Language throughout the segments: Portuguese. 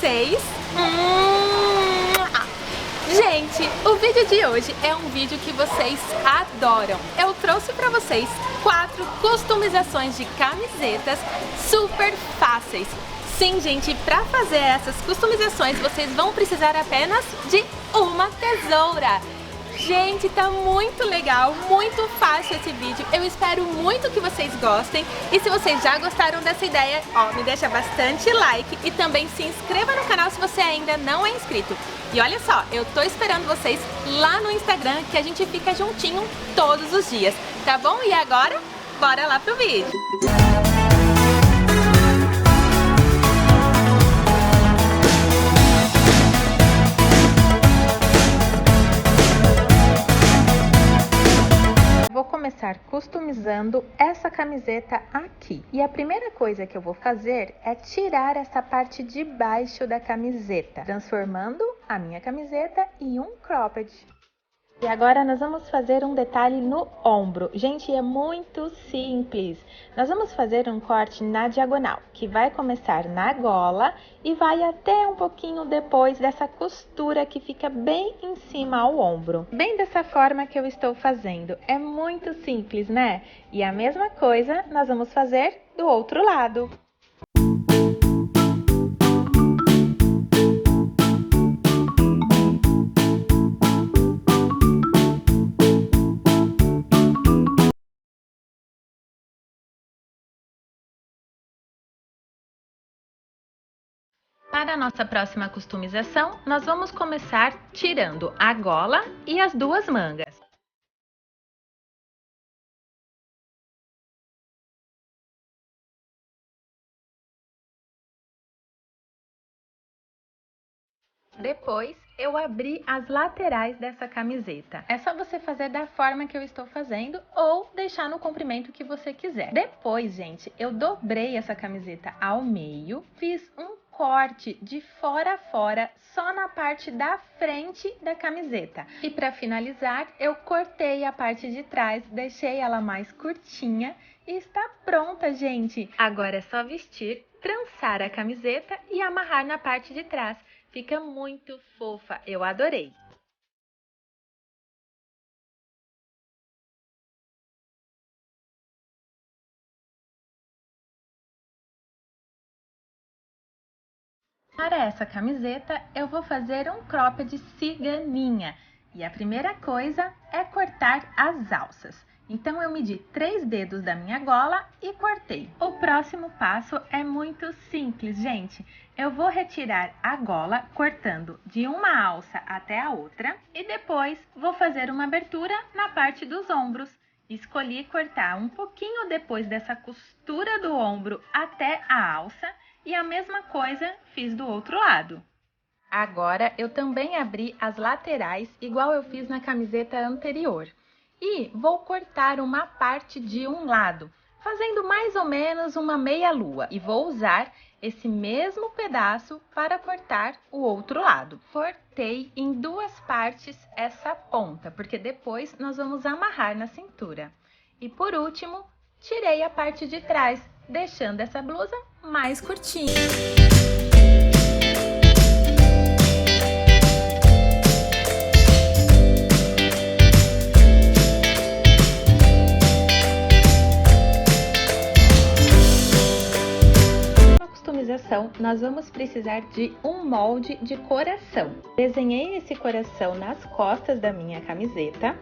vocês. Gente, o vídeo de hoje é um vídeo que vocês adoram. Eu trouxe para vocês 4 customizações de camisetas super fáceis. Sim, gente, para fazer essas customizações vocês vão precisar apenas de uma tesoura. Gente, tá muito legal, muito fácil esse vídeo. Eu espero muito que vocês gostem. E se vocês já gostaram dessa ideia, me deixa bastante like e também se inscreva no canal se você ainda não é inscrito. E olha só, eu tô esperando vocês lá no Instagram, que a gente fica juntinho todos os dias, tá bom? E agora, bora lá pro vídeo. Vou começar customizando essa camiseta aqui. E a primeira coisa que eu vou fazer é tirar essa parte de baixo da camiseta, transformando a minha camiseta em um cropped. E agora nós vamos fazer um detalhe no ombro. Gente, é muito simples. Nós vamos fazer um corte na diagonal, que vai começar na gola e vai até um pouquinho depois dessa costura que fica bem em cima ao ombro. Bem dessa forma que eu estou fazendo. É muito simples, né? E a mesma coisa nós vamos fazer do outro lado. Para a nossa próxima customização, nós vamos começar tirando a gola e as duas mangas. Depois, eu abri as laterais dessa camiseta. É só você fazer da forma que eu estou fazendo ou deixar no comprimento que você quiser. Depois, gente, eu dobrei essa camiseta ao meio, fiz um corte de fora a fora só na parte da frente da camiseta. E para finalizar, eu cortei a parte de trás, deixei ela mais curtinha e está pronta, gente! Agora é só vestir, trançar a camiseta e amarrar na parte de trás. Fica muito fofa, eu adorei! Para essa camiseta, eu vou fazer um cropped ciganinha. E a primeira coisa é cortar as alças. Então, eu medi 3 dedos da minha gola e cortei. O próximo passo é muito simples, gente. Eu vou retirar a gola cortando de uma alça até a outra. E depois, vou fazer uma abertura na parte dos ombros. Escolhi cortar um pouquinho depois dessa costura do ombro até a alça. E a mesma coisa fiz do outro lado. Agora, eu também abri as laterais, igual eu fiz na camiseta anterior. E vou cortar uma parte de um lado, fazendo mais ou menos uma meia-lua. E vou usar esse mesmo pedaço para cortar o outro lado. Cortei em 2 partes essa ponta, porque depois nós vamos amarrar na cintura. E por último, tirei a parte de trás, deixando essa blusa mais curtinha. Para a customização, nós vamos precisar de um molde de coração. Desenhei esse coração nas costas da minha camiseta.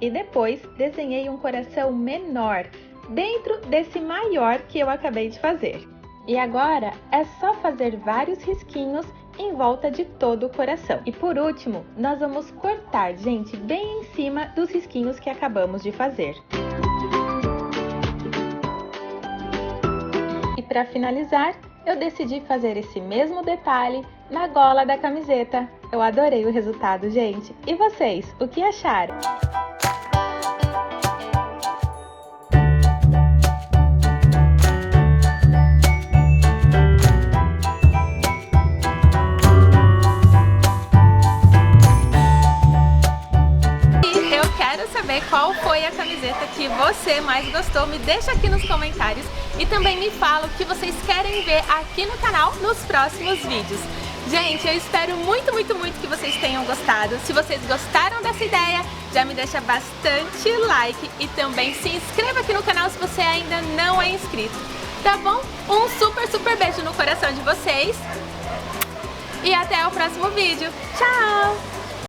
E depois desenhei um coração menor dentro desse maior que eu acabei de fazer. E agora é só fazer vários risquinhos em volta de todo o coração. E por último, nós vamos cortar, gente, bem em cima dos risquinhos que acabamos de fazer. E para finalizar, eu decidi fazer esse mesmo detalhe na gola da camiseta. Eu adorei o resultado, gente. E vocês, o que acharam? qual foi a camiseta que você mais gostou, me deixa aqui nos comentários e também me fala o que vocês querem ver aqui no canal nos próximos vídeos. Gente, eu espero muito que vocês tenham gostado. Se vocês gostaram dessa ideia, já me deixa bastante like e também se inscreva aqui no canal se você ainda não é inscrito, tá bom? Um super beijo no coração de vocês e até o próximo vídeo. Tchau!